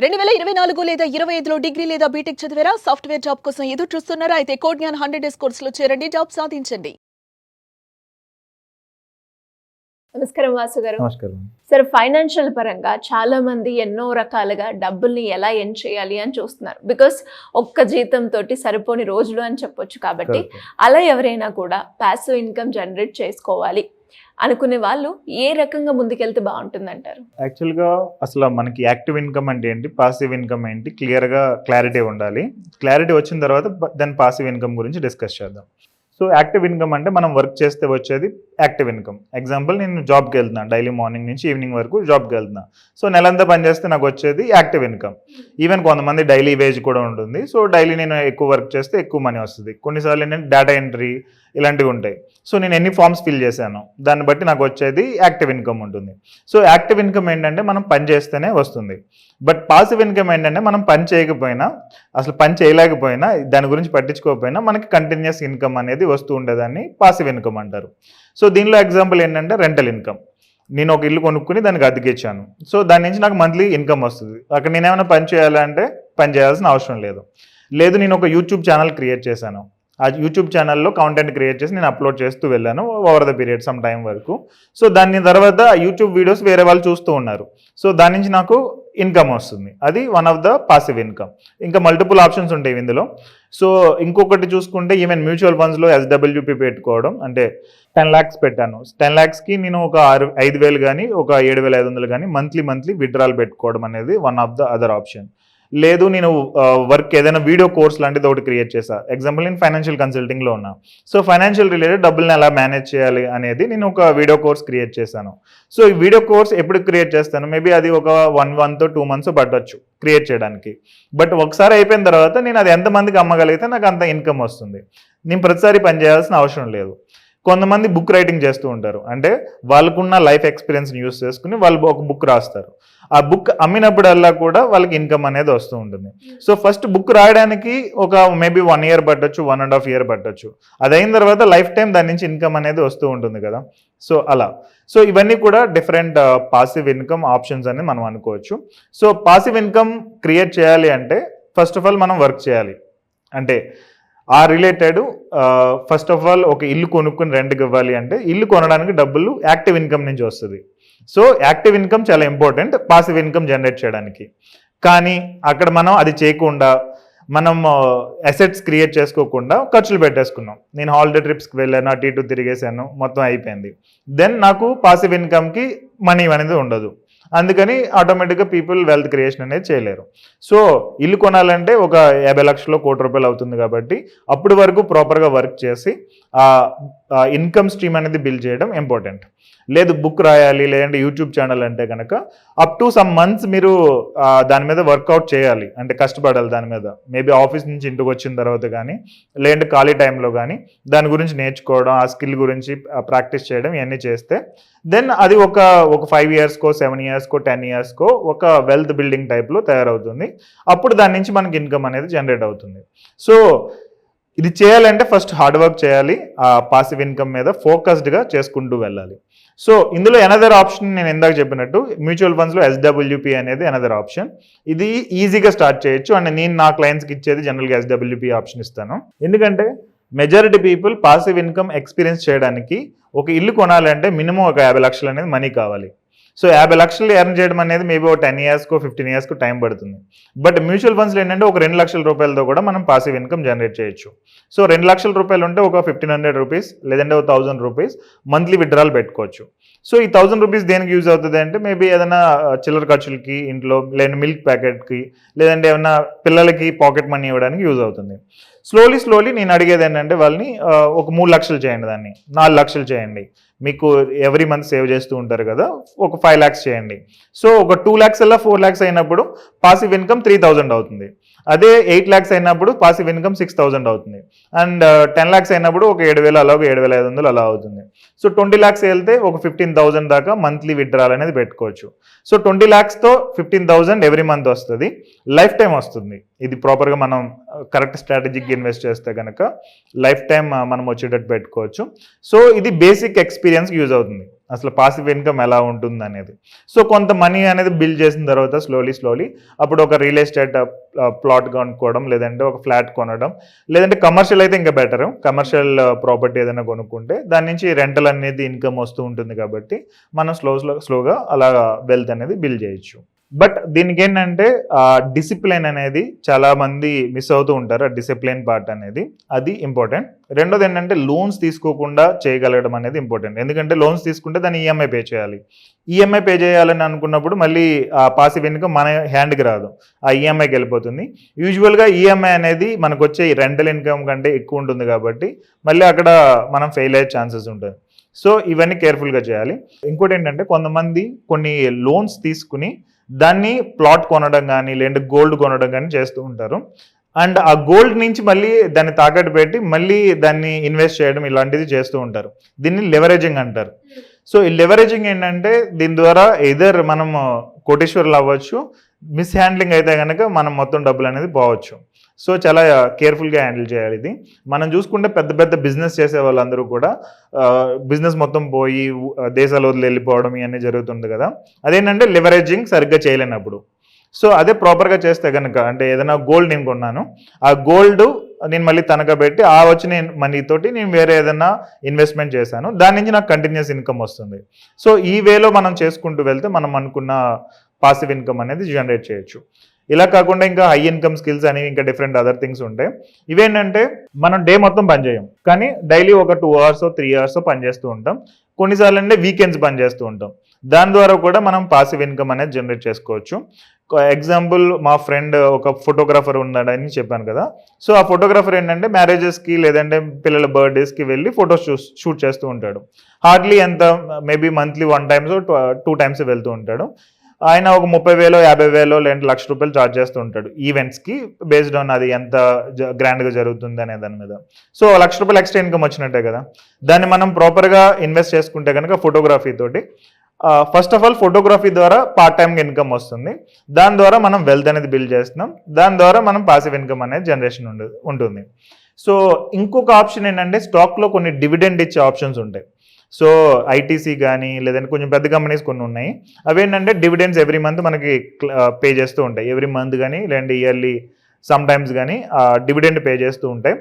2024 లేదా 25లో డిగ్రీ లేదా బీటెక్ చదివారా? సాఫ్ట్‌వేర్ జాబ్ కోసం ఎదురు చూస్తున్నారా? అయితే కోడ్ జ్ఞాన్ 100 డేస్ కోర్సులో చేరండి, జాబ్ సాధించండి. నమస్కారం వాసు గారు. నమస్కారం. సరే, ఫైనాన్షియల్ పరంగా చాలా మంది ఎన్నో రకాలుగా డబ్బుల్ని ఎలా ఎర్న్ చేయాలి అని చూస్తున్నారు. బికాస్ ఒక్క జీతంతో సరిపోని రోజులు అని చెప్పొచ్చు. కాబట్టి అలా ఎవరైనా కూడా పాసివ్ ఇన్కమ్ జనరేట్ చేసుకోవాలి అనుకునే వాళ్ళు ఏ రకంగా ముందుకెళ్తే బాగుంటుందంటారు? యాక్చువల్గా అసలు మనకి యాక్టివ్ ఇన్కమ్ అంటే ఏంటి, పాసివ్ ఇన్కమ్ ఏంటి, క్లారిటీ ఉండాలి. క్లారిటీ వచ్చిన తర్వాత దాని పాసివ్ ఇన్కమ్ గురించి డిస్కస్ చేద్దాం. సో యాక్టివ్ ఇన్కమ్ అంటే మనం వర్క్ చేస్తే వచ్చేది యాక్టివ్ ఇన్కమ్. ఎగ్జాంపుల్, నేను జాబ్కి వెళ్తున్నాను, డైలీ మార్నింగ్ నుంచి ఈవినింగ్ వరకు జాబ్కి వెళ్తున్నాను. సో నెలంతా పనిచేస్తే నాకు వచ్చేది యాక్టివ్ ఇన్కమ్. ఈవెన్ కొంతమంది డైలీ వేజ్ కూడా ఉంటుంది. సో డైలీ నేను ఎక్కువ వర్క్ చేస్తే ఎక్కువ మనీ వస్తుంది. కొన్నిసార్లు ఏంటంటే డేటా ఎంట్రీ ఇలాంటివి ఉంటాయి. సో నేను ఎన్ని ఫామ్స్ ఫిల్ చేశాను దాన్ని బట్టి నాకు వచ్చేది యాక్టివ్ ఇన్కమ్ ఉంటుంది. సో యాక్టివ్ ఇన్కమ్ ఏంటంటే మనం పని చేస్తేనే వస్తుంది. బట్ పాసివ్ ఇన్కమ్ ఏంటంటే మనం పని చేయకపోయినా, అసలు పని చేయలేకపోయినా, దాని గురించి పట్టించుకోకపోయినా మనకి కంటిన్యూస్ ఇన్కమ్ అనేది వస్తూ ఉండేదాన్ని పాసివ్ ఇన్కమ్ అంటారు. సో దీనిలో ఎగ్జాంపుల్ ఏంటంటే రెంటల్ ఇన్కమ్. నేను ఒక ఇల్లు కొనుక్కుని దానికి అద్దెకిచ్చాను. సో దాని నుంచి నాకు మంత్లీ ఇన్కమ్ వస్తుంది. అక్కడ నేను ఏమైనా పని చేయాలంటే పని చేయాల్సిన అవసరం లేదు. నేను ఒక యూట్యూబ్ ఛానల్ క్రియేట్ చేశాను. ఆ యూట్యూబ్ ఛానల్లో కాంటెంట్ క్రియేట్ చేసి నేను అప్లోడ్ చేస్తూ వెళ్ళాను over the period some time వరకు. సో దాని తర్వాత యూట్యూబ్ వీడియోస్ వేరే వాళ్ళు చూస్తూ ఉన్నారు. సో దాని నుంచి నాకు ఇన్కమ్ వస్తుంది. అది one of the passive income. ఇంకా మల్టిపుల్ ఆప్షన్స్ ఉంటాయి ఇందులో. సో ఇంకొకటి చూసుకుంటే ఈవెన్ మ్యూచువల్ ఫండ్స్లో SWP పెట్టుకోవడం. అంటే 10 lakhs పెట్టాను. 10 lakhsకి నేను ఒక 5,000 కానీ ఒక 7,500 కానీ మంత్లీ విత్డ్రాల్ పెట్టుకోవడం అనేది one of the other option. లేదు, నేను వర్క్ ఏదైనా వీడియో కోర్స్ లాంటిది ఒకటి క్రియేట్ చేశాను. ఎగ్జాంపుల్, నేను ఫైనాన్షియల్ కన్సల్టింగ్లో ఉన్నా. సో ఫైనాన్షియల్ రిలేటెడ్ డబ్బుల్ని ఎలా మేనేజ్ చేయాలి అనేది నేను ఒక వీడియో కోర్స్ క్రియేట్ చేశాను. సో ఈ వీడియో కోర్స్ ఎప్పుడు క్రియేట్ చేస్తాను, మేబీ అది ఒక 1 month 2 months పట్టొచ్చు క్రియేట్ చేయడానికి. బట్ ఒకసారి అయిపోయిన తర్వాత నేను అది ఎంతమందికి అమ్మగలిగితే నాకు అంత ఇన్కమ్ వస్తుంది. నేను ప్రతిసారి పని చేయాల్సిన అవసరం లేదు. కొంతమంది బుక్ రైటింగ్ చేస్తూ ఉంటారు. అంటే వాళ్ళకున్న లైఫ్ ఎక్స్పీరియన్స్ని యూస్ చేసుకుని వాళ్ళు ఒక బుక్ రాస్తారు. ఆ బుక్ అమ్మినప్పుడల్లా కూడా వాళ్ళకి ఇన్కమ్ అనేది వస్తూ ఉంటుంది. సో ఫస్ట్ బుక్ రాయడానికి ఒక మేబీ 1 year పట్టొచ్చు, 1.5 year పట్టొచ్చు. అదైన తర్వాత లైఫ్ టైం దాని నుంచి ఇన్కమ్ అనేది వస్తూ ఉంటుంది కదా. సో అలా. సో ఇవన్నీ కూడా డిఫరెంట్ పాసివ్ ఇన్కమ్ ఆప్షన్స్ అని మనం అనుకోవచ్చు. సో పాసివ్ ఇన్కమ్ క్రియేట్ చేయాలి అంటే ఫస్ట్ ఆఫ్ ఆల్ మనం వర్క్ చేయాలి. అంటే ఆ రిలేటెడ్ ఫస్ట్ ఆఫ్ ఆల్ ఒక ఇల్లు కొనుక్కుని రెంట్కి ఇవ్వాలి అంటే ఇల్లు కొనడానికి డబ్బులు యాక్టివ్ ఇన్కమ్ నుంచి వస్తుంది. సో యాక్టివ్ ఇన్కమ్ చాలా ఇంపార్టెంట్ పాసివ్ ఇన్కమ్ జనరేట్ చేయడానికి. కానీ అక్కడ మనం అది చేయకుండా మనం అసెట్స్ క్రియేట్ చేసుకోకుండా ఖర్చులు పెట్టేసుకున్నాం. నేను హాలిడే ట్రిప్స్కి వెళ్ళాను, అటు ఇటు తిరిగేసాను, మొత్తం అయిపోయింది. దెన్ నాకు పాసివ్ ఇన్కమ్కి మనీ అనేది ఉండదు. అందుకని ఆటోమేటిక్గా పీపుల్ వెల్త్ క్రియేషన్ అనేది చేయలేరు. సో ఇల్లు కొనాలంటే ఒక 50 లక్షలు, 1 కోటి రూపాయలు అవుతుంది. కాబట్టి అప్పటి వరకు ప్రాపర్గా వర్క్ చేసి ఆ ఇన్కమ్ స్ట్రీమ్ అనేది బిల్డ్ చేయడం ఇంపార్టెంట్. లేదు బుక్ రాయాలి, లేదంటే యూట్యూబ్ ఛానల్ అంటే కనుక అప్ టు సమ్ మంత్స్ మీరు దాని మీద వర్కౌట్ చేయాలి. అంటే కష్టపడాలి దాని మీద. మేబీ ఆఫీస్ నుంచి ఇంటికి వచ్చిన తర్వాత కానీ, లేదంటే ఖాళీ టైంలో కానీ దాని గురించి నేర్చుకోవడం, ఆ స్కిల్ గురించి ప్రాక్టీస్ చేయడం, ఇవన్నీ చేస్తే దెన్ అది ఒక 5 yearsకో 7 yearsకో 10 yearsకో ఒక వెల్త్ బిల్డింగ్ టైప్లో తయారవుతుంది. అప్పుడు దాని నుంచి మనకి ఇన్కమ్ అనేది జనరేట్ అవుతుంది. సో ఇది చేయాలంటే ఫస్ట్ హార్డ్ వర్క్ చేయాలి. ఆ పాసివ్ ఇన్కమ్ మీద ఫోకస్డ్గా చేసుకుంటూ వెళ్ళాలి. సో ఇందులో ఎనదర్ ఆప్షన్ నేను ఇందాక చెప్పినట్టు మ్యూచువల్ ఫండ్స్లో SWP అనేది ఎనదర్ ఆప్షన్. ఇది ఈజీగా స్టార్ట్ చేయొచ్చు. అండ్ నేను నా క్లయింట్స్కి ఇచ్చేది జనరల్గా SWP ఆప్షన్ ఇస్తాను. ఎందుకంటే majority people passive income experience చేయడానికి ఒక ఇల్లు కొనాలంటే మినిమం ఒక 50 లక్షలు అనేది మనీ కావాలి. సో 50 లక్షలు ఎర్న్ చేయడం అనేది మేబీ ఒక 10 yearsకో 15 yearsకో టైం పడుతుంది. బట్ మ్యూచువల్ ఫండ్స్లో ఏంటంటే ఒక 2 లక్షల రూపాయలతో కూడా మనం పాసివ్ ఇన్కమ్ జనరేట్ చేయొచ్చు. సో 2 లక్షల రూపాయలు ఉంటే ఒక 1,500 రూపీస్ లేదంటే ఒక 1,000 రూపీస్ మంత్లీ విత్డ్రాల్ పెట్టుకోవచ్చు. సో ఈ 1,000 రూపీస్ దేనికి యూజ్ అవుతుంది అంటే మేబీ ఏదైనా చిల్లర ఖర్చులకి, ఇంట్లో లేదంటే మిల్క్ ప్యాకెట్కి, లేదంటే ఏమైనా పిల్లలకి పాకెట్ మనీ ఇవ్వడానికి యూజ్ అవుతుంది. స్లోలీ నేను అడిగేది ఏంటంటే వాళ్ళని ఒక 3 లక్షలు చేయండి, దాన్ని 4 లక్షలు చేయండి. మీకు ఎవ్రీ మంత్ సేవ్ చేస్తూ ఉంటారు కదా, ఒక 5 lakhs చేయండి. సో ఒక 2 lakhs అలా 4 lakhs అయినప్పుడు పాసివ్ ఇన్కమ్ 3,000 అవుతుంది. అదే 8 lakhs అయినప్పుడు పాసివ్ ఇన్కమ్ 6,000 అవుతుంది. అండ్ 10 lakhs అయినప్పుడు ఒక 7,000 అలా, ఒక 7,500 అలా అవుతుంది. సో 20 lakhs వెళ్తే ఒక 15,000 దాకా మంత్లీ విత్డ్రాల్ అనేది పెట్టుకోవచ్చు. సో 20 lakhsతో 15,000 ఎవ్రీ మంత్ వస్తుంది. లైఫ్ టైం వస్తుంది. ఇది ప్రాపర్గా మనం కరెక్ట్ స్ట్రాటజీకి ఇన్వెస్ట్ చేస్తే కనుక లైఫ్ టైం మనం వచ్చేటట్టు పెట్టుకోవచ్చు. సో ఇది బేసిక్ ఎక్స్పీరియన్స్కి యూజ్ అవుతుంది. అసలు పాసివ్ ఇన్కమ్ ఎలా ఉంటుంది అనేది. సో కొంత మనీ అనేది బిల్డ్ చేసిన తర్వాత స్లోలీ అప్పుడు ఒక రియల్ ఎస్టేట్ ప్లాట్ కొనుక్కోవడం, లేదంటే ఒక ఫ్లాట్ కొనడం, లేదంటే కమర్షియల్ అయితే ఇంకా బెటర్. కమర్షియల్ ప్రాపర్టీ ఏదైనా కొనుక్కుంటే దాని నుంచి రెంటల్ అనేది ఇన్కమ్ వస్తూ ఉంటుంది కాబట్టి మనం స్లోగా అలా వెల్త్ అనేది బిల్డ్ చేయొచ్చు. బట్ దీనికి ఏంటంటే డిసిప్లిన్ అనేది చాలా మంది మిస్ అవుతూ ఉంటారు. ఆ డిసిప్లిన్ పార్ట్ అనేది అది ఇంపార్టెంట్. రెండోది ఏంటంటే లోన్స్ తీసుకోకుండా చేయగలగడం అనేది ఇంపార్టెంట్. ఎందుకంటే లోన్స్ తీసుకుంటే దాన్ని ఈఎంఐ పే చేయాలి. ఈఎంఐ పే చేయాలని అనుకున్నప్పుడు మళ్ళీ ఆ పాసివ్ ఇన్కమ్ మన హ్యాండ్కి రాదు, ఆ ఈఎంఐకి వెళ్ళిపోతుంది. యూజువల్గా ఈఎంఐ అనేది మనకు వచ్చే రెంటల్ ఇన్కమ్ కంటే ఎక్కువ ఉంటుంది కాబట్టి మళ్ళీ అక్కడ మనం ఫెయిల్ అయ్యే ఛాన్సెస్ ఉంటుంది. సో ఇవన్నీ కేర్ఫుల్గా చేయాలి. ఇంకోటి ఏంటంటే కొంతమంది కొన్ని లోన్స్ తీసుకుని దాన్ని ప్లాట్ కొనడం కానీ లేదంటే గోల్డ్ కొనడం కానీ చేస్తూ ఉంటారు. అండ్ ఆ గోల్డ్ నుంచి మళ్ళీ దాన్ని తాకట్టు పెట్టి మళ్ళీ దాన్ని ఇన్వెస్ట్ చేయడం ఇలాంటిది చేస్తూ ఉంటారు. దీన్ని లెవరేజింగ్ అంటారు. సో ఈ లెవరేజింగ్ ఏంటంటే దీని ద్వారా ఎదర్ మనం కోటేశ్వర్లు అవ్వచ్చు, మిస్ హ్యాండ్లింగ్ అయితే కనుక మనం మొత్తం డబ్బులు అనేది పోవచ్చు. సో చాలా కేర్ఫుల్గా హ్యాండిల్ చేయాలి ఇది. మనం చూసుకుంటే పెద్ద పెద్ద బిజినెస్ చేసే వాళ్ళందరూ కూడా బిజినెస్ మొత్తం పోయి దేశాలు వదిలి వెళ్ళిపోవడం ఇవన్నీ జరుగుతుంది కదా. అదేంటంటే లివరేజింగ్ సరిగ్గా చేయలేనప్పుడు. సో అదే ప్రాపర్గా చేస్తే కనుక, అంటే ఏదైనా గోల్డ్ నేను కొన్నాను, ఆ గోల్డ్ నేను మళ్ళీ తనఖా పెట్టి ఆ వచ్చిన మనీతోటి నేను వేరే ఏదైనా ఇన్వెస్ట్మెంట్ చేశాను, దాని నుంచి నాకు కంటిన్యూస్ ఇన్కమ్ వస్తుంది. సో ఈ వేలో మనం చేసుకుంటూ వెళ్తే మనం అనుకున్న పాసివ్ ఇన్కమ్ అనేది జనరేట్ చేయొచ్చు. ఇలా కాకుండా ఇంకా హై ఇన్కమ్ స్కిల్స్ అనేవి ఇంకా డిఫరెంట్ అదర్ థింగ్స్ ఉంటాయి. ఇవేంటంటే మనం డే మొత్తం పనిచేయం, కానీ డైలీ ఒక 2 hours 3 hours పనిచేస్తూ ఉంటాం. కొన్నిసార్లు అంటే వీకెండ్స్ పనిచేస్తూ ఉంటాం. దాని ద్వారా కూడా మనం పాసివ్ ఇన్కమ్ అనేది జనరేట్ చేసుకోవచ్చు. ఎగ్జాంపుల్, మా ఫ్రెండ్ ఒక ఫోటోగ్రాఫర్ ఉన్నాడని చెప్పాను కదా. సో ఆ ఫోటోగ్రాఫర్ ఏంటంటే మ్యారేజెస్కి లేదంటే పిల్లల బర్త్డేస్కి వెళ్ళి ఫొటోస్ షూట్ చేస్తూ ఉంటాడు. హార్డ్లీ ఎంత మేబీ మంత్లీ 1 time 2 times వెళ్తూ ఉంటాడు. ఆయన ఒక 30,000 50,000 లేదంటే ₹1,00,000 ఛార్జ్ చేస్తూ ఉంటాడు ఈవెంట్స్కి, బేస్డ్ ఆన్ అది ఎంత గ్రాండ్గా జరుగుతుంది అనే దాని మీద. సో ₹1,00,000 ఎక్స్ట్రా ఇన్కమ్ వచ్చినట్టే కదా. దాన్ని మనం ప్రాపర్గా ఇన్వెస్ట్ చేసుకుంటే కనుక ఫోటోగ్రఫీ తోటి, ఫస్ట్ ఆఫ్ ఆల్ ఫోటోగ్రఫీ ద్వారా పార్ట్ టైమ్గా ఇన్కమ్ వస్తుంది. దాని ద్వారా మనం వెల్త్ అనేది బిల్డ్ చేస్తున్నాం. దాని ద్వారా మనం పాసివ్ ఇన్కమ్ అనేది జనరేషన్ ఉంటుంది. సో ఇంకొక ఆప్షన్ ఏంటంటే స్టాక్లో కొన్ని డివిడెండ్ ఇచ్చే ఆప్షన్స్ ఉంటాయి. సో ఐటీసీ కానీ లేదంటే కొంచెం పెద్ద కంపెనీస్ కొన్ని ఉన్నాయి. అవేంటంటే డివిడెండ్స్ ఎవ్రీ మంత్ మనకి పే చేస్తూ ఉంటాయి. ఎవ్రీ మంత్ కానీ లేదంటే ఇయర్లీ సమ్ టైమ్స్ కానీ డివిడెండ్ పే చేస్తూ ఉంటాయి.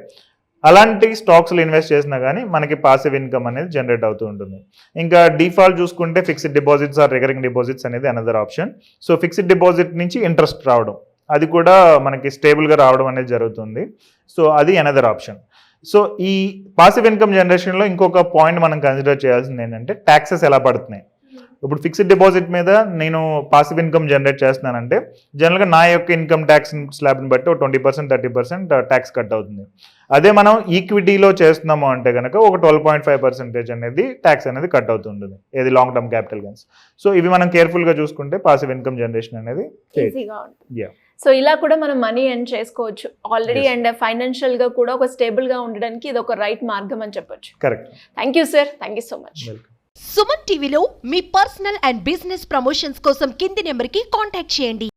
అలాంటి స్టాక్స్లో ఇన్వెస్ట్ చేసినా కానీ మనకి పాసివ్ ఇన్కమ్ అనేది జనరేట్ అవుతూ ఉంటుంది. ఇంకా డిఫాల్ట్ చూసుకుంటే fixed deposits or recurring deposits అనేది another option. So fixed deposit నుంచి ఇంట్రెస్ట్ రావడం, అది కూడా మనకి స్టేబుల్గా రావడం అనేది జరుగుతుంది. సో అది అనదర్ ఆప్షన్. సో ఈ పాసివ్ ఇన్కమ్ జనరేషన్లో ఇంకొక పాయింట్ మనం కన్సిడర్ చేయాల్సింది ఏంటంటే ట్యాక్సెస్ ఎలా పడుతున్నాయి. ఇప్పుడు ఫిక్స్డ్ డిపాజిట్ మీద నేను పాసివ్ ఇన్కమ్ జనరేట్ చేస్తున్నానంటే జనరల్గా నా యొక్క ఇన్కమ్ ట్యాక్స్ స్లాబ్ని బట్టి 20% 30% ట్యాక్స్ కట్ అవుతుంది. అదే మనం ఈక్విటీలో చేస్తున్నాము అంటే కనుక ఒక 12.5% అనేది ట్యాక్స్ అనేది కట్ అవుతుంటుంది, ఏది long term capital gains. So ఇవి మనం కేర్ఫుల్గా చూసుకుంటే పాసివ్ ఇన్కమ్ జనరేషన్ అనేది ఈజీగా ఉంటుంది. సో ఇలా కూడా మనం మనీ ఎర్న్ చేసుకోవచ్చు ఆల్రెడీ. అండ్ ఫైనాన్షియల్ గా కూడా ఒక స్టేబుల్ గా ఉండడానికి ఇది ఒక రైట్ మార్గం అని చెప్పొచ్చు. Correct. Thank you sir, thank you so much. Suman టీవీలో మీ పర్సనల్ అండ్ బిజినెస్ ప్రమోషన్స్ కోసం కింది నెంబర్కి కాంటాక్ట్ చేయండి.